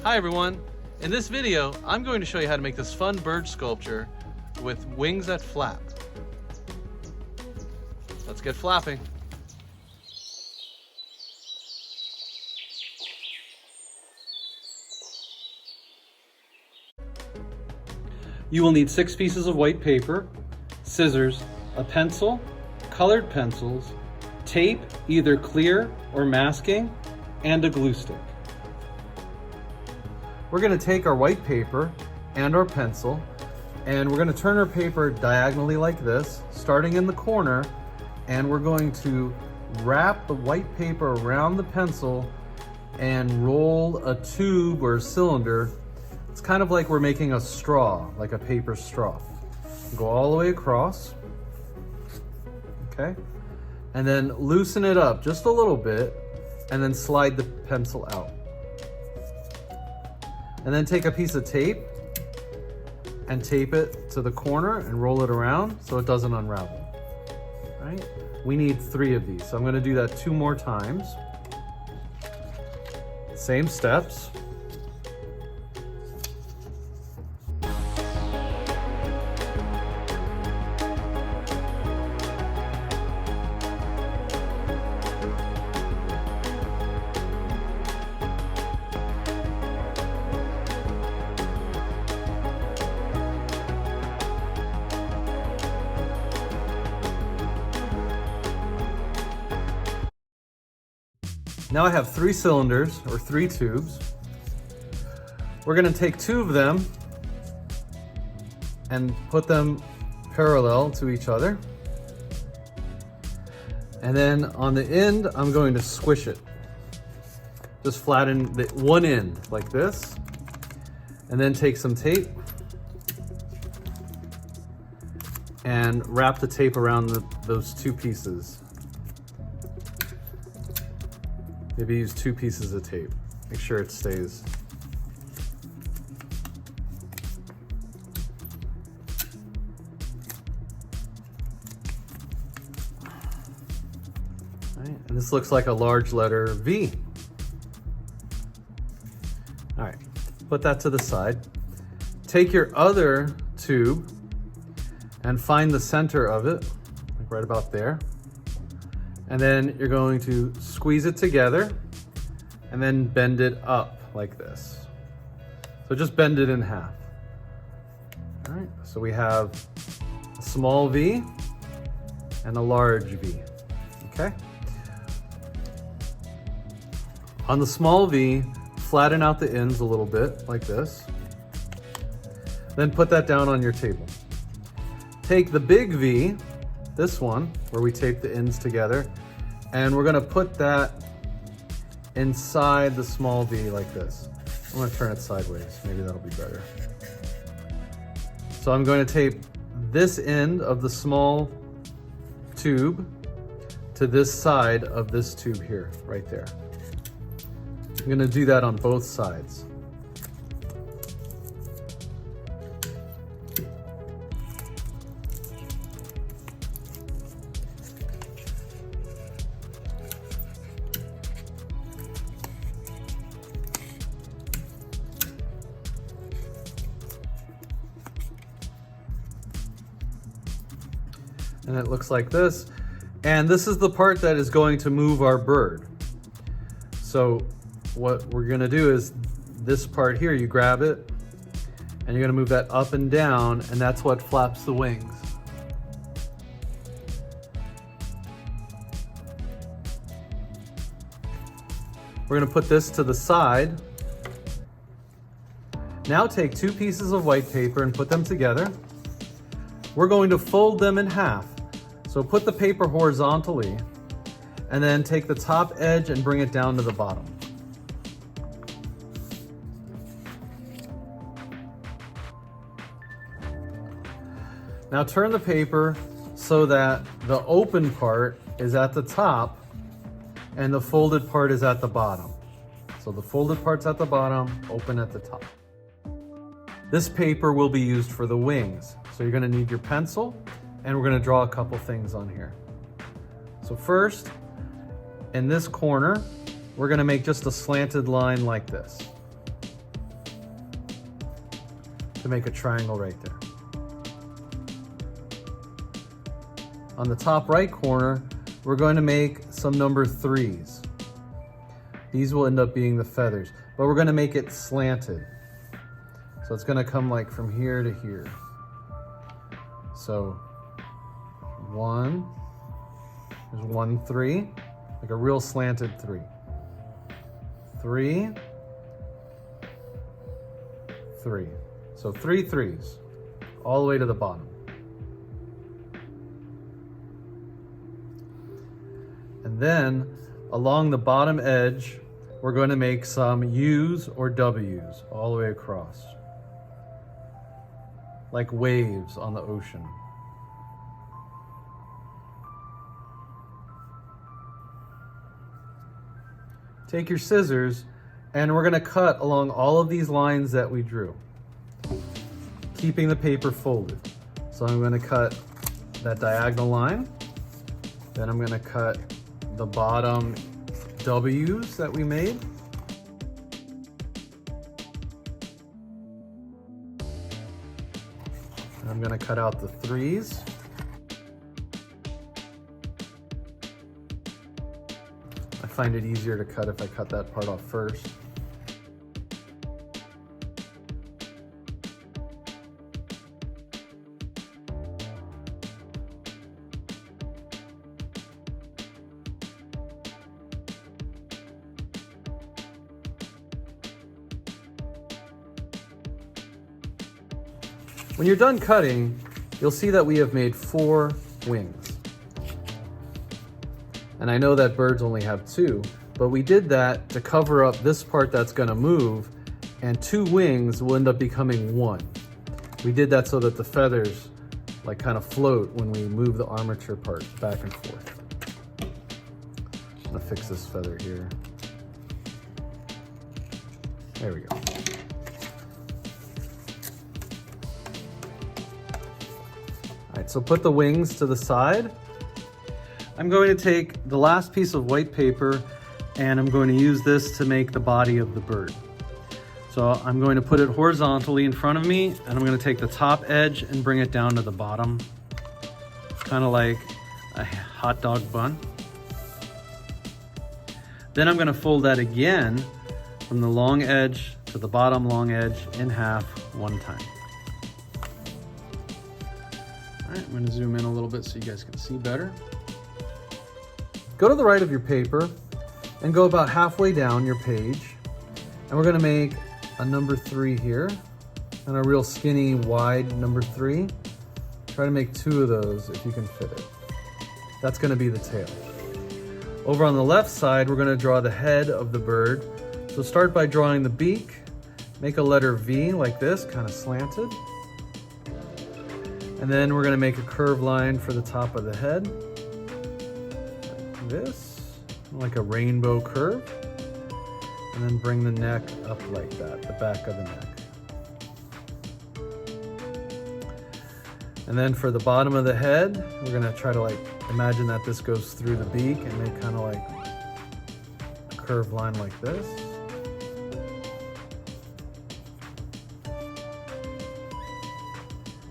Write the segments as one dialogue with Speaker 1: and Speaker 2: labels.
Speaker 1: Hi everyone! In this video, I'm going to show you how to make this fun bird sculpture with wings that flap. Let's get flapping. You will need 6 pieces of white paper, scissors, a pencil, colored pencils, tape, either clear or masking, and a glue stick. We're going to take our white paper and our pencil, and we're going to turn our paper diagonally like this, starting in the corner, and we're going to wrap the white paper around the pencil and roll a tube or a cylinder. It's kind of like we're making a straw, like a paper straw. Go all the way across, okay? And then loosen it up just a little bit, and then slide the pencil out. And then take a piece of tape and tape it to the corner and roll it around so it doesn't unravel. All right? We need 3 of these, so I'm going to do that 2 more times. Same steps. Now I have 3 cylinders, or 3 tubes. We're going to take 2 of them and put them parallel to each other. And then on the end, I'm going to squish it. Just flatten the one end like this. And then take some tape and wrap the tape around those 2 pieces. Maybe use 2 pieces of tape. Make sure it stays. All right, and this looks like a large letter V. All right, put that to the side. Take your other tube and find the center of it, like right about there. And then you're going to squeeze it together and then bend it up like this. So just bend it in half. All right, so we have a small V and a large V, okay? On the small V, flatten out the ends a little bit like this. Then put that down on your table. Take the big V, this one, where we tape the ends together, and we're gonna put that inside the small V like this. I'm gonna turn it sideways, maybe that'll be better. So I'm going to tape this end of the small tube to this side of this tube here, right there. I'm gonna do that on both sides. And it looks like this. And this is the part that is going to move our bird. So what we're gonna do is this part here, you grab it and you're gonna move that up and down, and that's what flaps the wings. We're gonna put this to the side. Now take 2 pieces of white paper and put them together. We're going to fold them in half. So put the paper horizontally and then take the top edge and bring it down to the bottom. Now turn the paper so that the open part is at the top and the folded part is at the bottom. So the folded part's at the bottom, open at the top. This paper will be used for the wings. So you're gonna need your pencil, and we're gonna draw a couple things on here. So first, in this corner, we're gonna make just a slanted line like this. to make a triangle right there. On the top right corner, we're going to make some number 3s. These will end up being the feathers, but we're going to make it slanted. So it's going to come like from here to here. So 1, there's 1, 3, like a real slanted 3. 3, 3. So 3 3s all the way to the bottom. And then along the bottom edge, we're going to make some U's or W's all the way across, like waves on the ocean. Take your scissors and we're going to cut along all of these lines that we drew, keeping the paper folded. So I'm going to cut that diagonal line, then I'm going to cut the bottom W's that we made. And I'm going to cut out the 3s. I find it easier to cut if I cut that part off first. When you're done cutting, you'll see that we have made 4 wings. And I know that birds only have 2, but we did that to cover up this part that's going to move, and 2 wings will end up becoming 1. We did that so that the feathers like kind of float when we move the armature part back and forth. I'm going to fix this feather here. There we go. Alright, so put the wings to the side. I'm going to take the last piece of white paper and I'm going to use this to make the body of the bird. So I'm going to put it horizontally in front of me and I'm going to take the top edge and bring it down to the bottom. Kind of like a hot dog bun. Then I'm going to fold that again from the long edge to the bottom long edge in half 1 time. All right, I'm going to zoom in a little bit so you guys can see better. Go to the right of your paper and go about halfway down your page. And we're going to make a number 3 here and a real skinny wide number 3. Try to make 2 of those if you can fit it. That's going to be the tail. Over on the left side, we're going to draw the head of the bird. So start by drawing the beak. Make a letter V like this, kind of slanted. And then we're going to make a curved line for the top of the head. Like this, like a rainbow curve. And then bring the neck up like that, the back of the neck. And then for the bottom of the head, we're going to try to like imagine that this goes through the beak and make kind of like a curved line like this.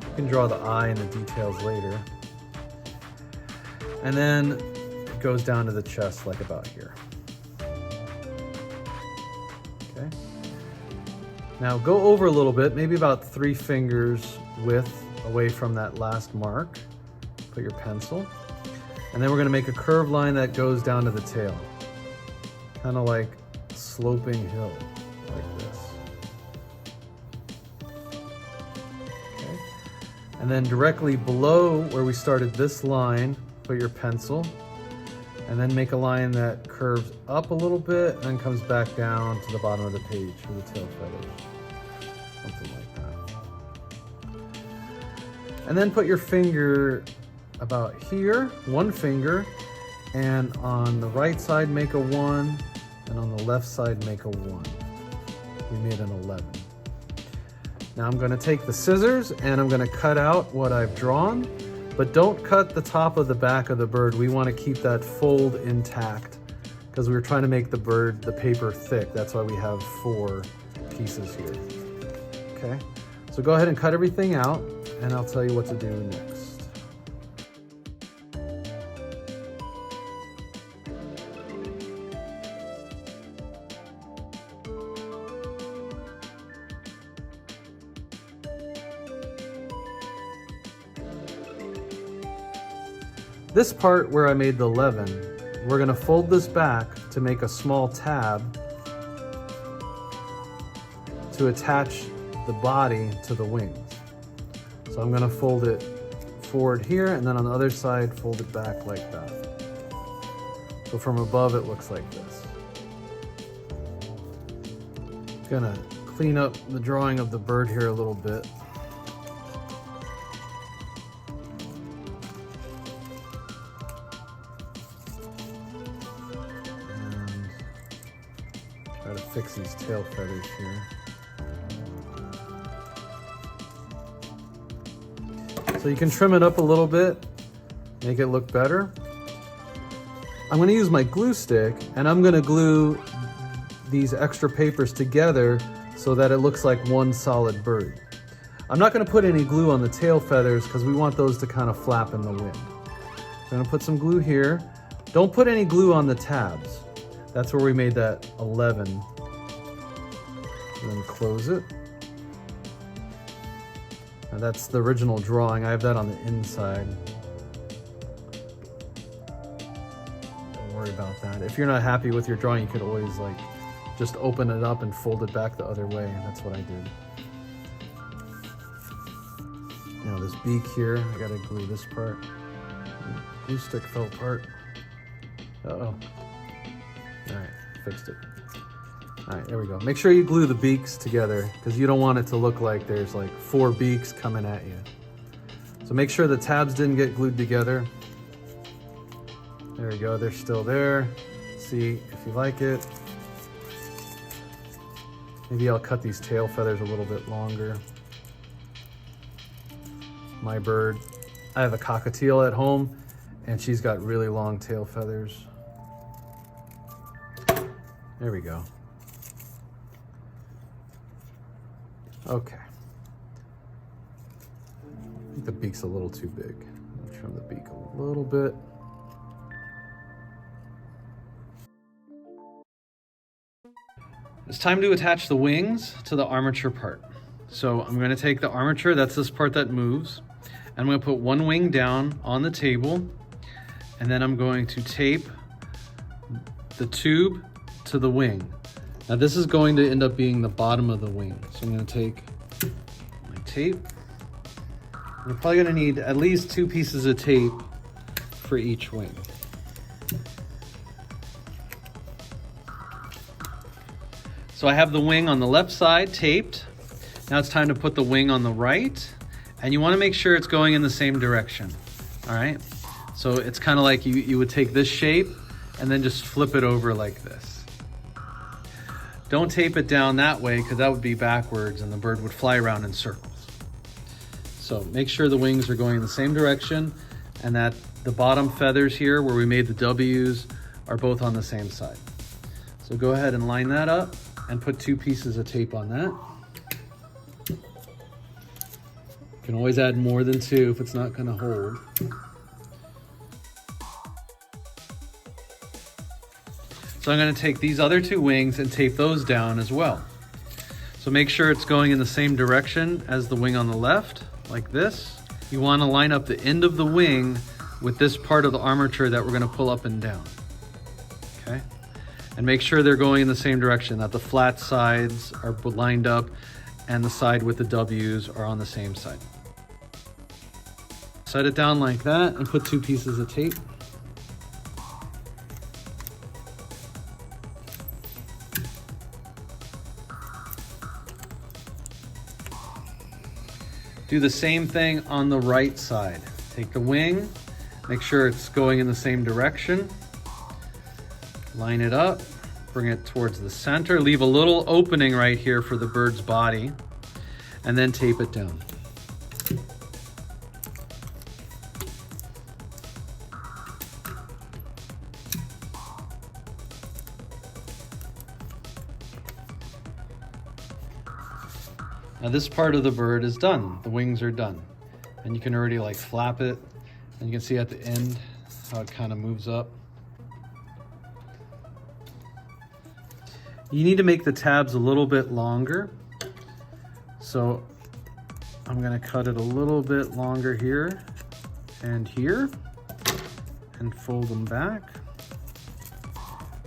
Speaker 1: You can draw the eye and the details later. And then it goes down to the chest like about here. Okay. Now go over a little bit, maybe about 3 fingers width away from that last mark. Put your pencil. And then we're going to make a curved line that goes down to the tail. Kind of like a sloping hill, like this. Okay. And then directly below where we started this line, put your pencil. And then make a line that curves up a little bit and then comes back down to the bottom of the page for the tail feathers. Something like that. And then put your finger about here, 1 finger, and on the right side make a 1, and on the left side make a 1. We made an 11. Now I'm going to take the scissors and I'm going to cut out what I've drawn, but don't cut the top of the back of the bird. We want to keep that fold intact because we were trying to make the paper thick. That's why we have 4 pieces here. Okay, So go ahead and cut everything out, and I'll tell you what to do next. This part where I made the 11, we're going to fold this back to make a small tab to attach the body to the wings. So I'm going to fold it forward here, and then on the other side fold it back like that. So from above it looks like this. Gonna clean up the drawing of the bird here a little bit. And try to fix these tail feathers here. So you can trim it up a little bit, make it look better. I'm going to use my glue stick, and I'm going to glue these extra papers together so that it looks like one solid bird. I'm not going to put any glue on the tail feathers because we want those to kind of flap in the wind. I'm going to put some glue here. Don't put any glue on the tabs. That's where we made that 11. And then close it. Now that's the original drawing. I have that on the inside. Don't worry about that. If you're not happy with your drawing, you could always just open it up and fold it back the other way. That's what I did. Now this beak here, I gotta glue this part. Glue stick fell apart. Uh-oh. All right, fixed it. All right, there we go. Make sure you glue the beaks together because you don't want it to look like there's 4 beaks coming at you. So make sure the tabs didn't get glued together. There we go, they're still there. See if you like it. Maybe I'll cut these tail feathers a little bit longer. My bird, I have a cockatiel at home and she's got really long tail feathers. There we go. Okay. I think the beak's a little too big. I'll trim the beak a little bit. It's time to attach the wings to the armature part. So I'm going to take the armature, that's this part that moves. I'm going to put one wing down on the table, and then I'm going to tape the tube to the wing. Now this is going to end up being the bottom of the wing. So I'm going to take my tape. You're probably going to need at least 2 pieces of tape for each wing. So I have the wing on the left side taped. Now it's time to put the wing on the right, and you want to make sure it's going in the same direction. All right. So it's kind of like you would take this shape and then just flip it over like this. Don't tape it down that way because that would be backwards and the bird would fly around in circles. So make sure the wings are going in the same direction and that the bottom feathers here where we made the W's are both on the same side. So go ahead and line that up and put 2 pieces of tape on that. You can always add more than 2 if it's not going to hold. So I'm going to take these other 2 wings and tape those down as well. So make sure it's going in the same direction as the wing on the left, like this. You want to line up the end of the wing with this part of the armature that we're going to pull up and down. Okay? And make sure they're going in the same direction, that the flat sides are lined up and the side with the W's are on the same side. Set it down like that and put 2 pieces of tape. Do the same thing on the right side. Take the wing, make sure it's going in the same direction. Line it up, bring it towards the center. Leave a little opening right here for the bird's body, and then tape it down. Now this part of the bird is done. The wings are done. And you can already like flap it. And you can see at the end how it kind of moves up. You need to make the tabs a little bit longer. So I'm gonna cut it a little bit longer here and here and fold them back.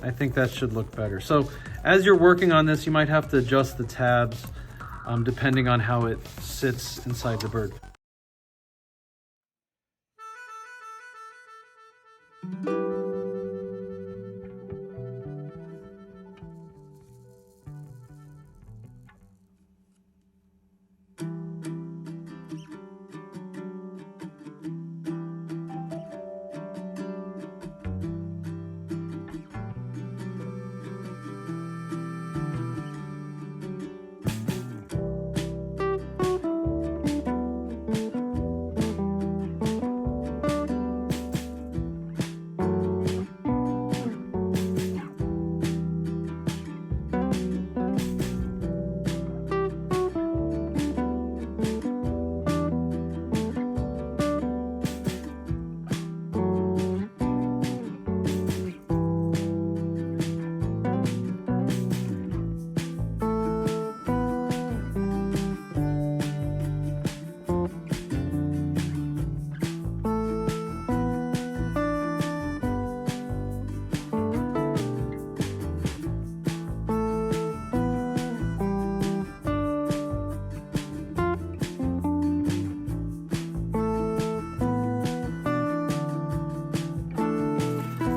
Speaker 1: I think that should look better. So as you're working on this, you might have to adjust the tabs depending on how it sits inside the bird.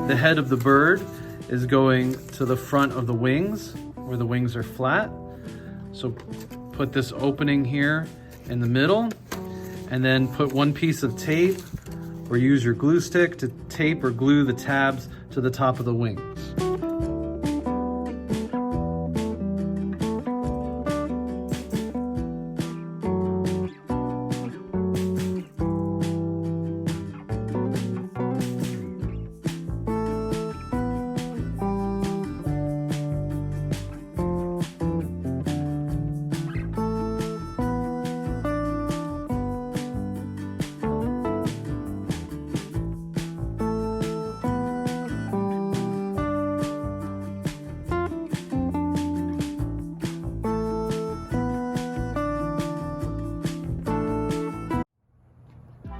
Speaker 1: The head of the bird is going to the front of the wings, where the wings are flat. So put this opening here in the middle, and then put one piece of tape, or use your glue stick to tape or glue the tabs to the top of the wings.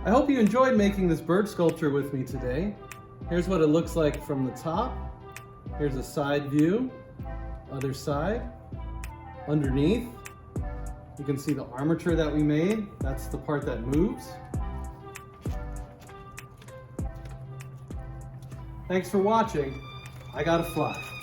Speaker 1: I hope you enjoyed making this bird sculpture with me today. Here's what it looks like from the top. Here's a side view, other side, underneath. You can see the armature that we made. That's the part that moves. Thanks for watching. I gotta fly.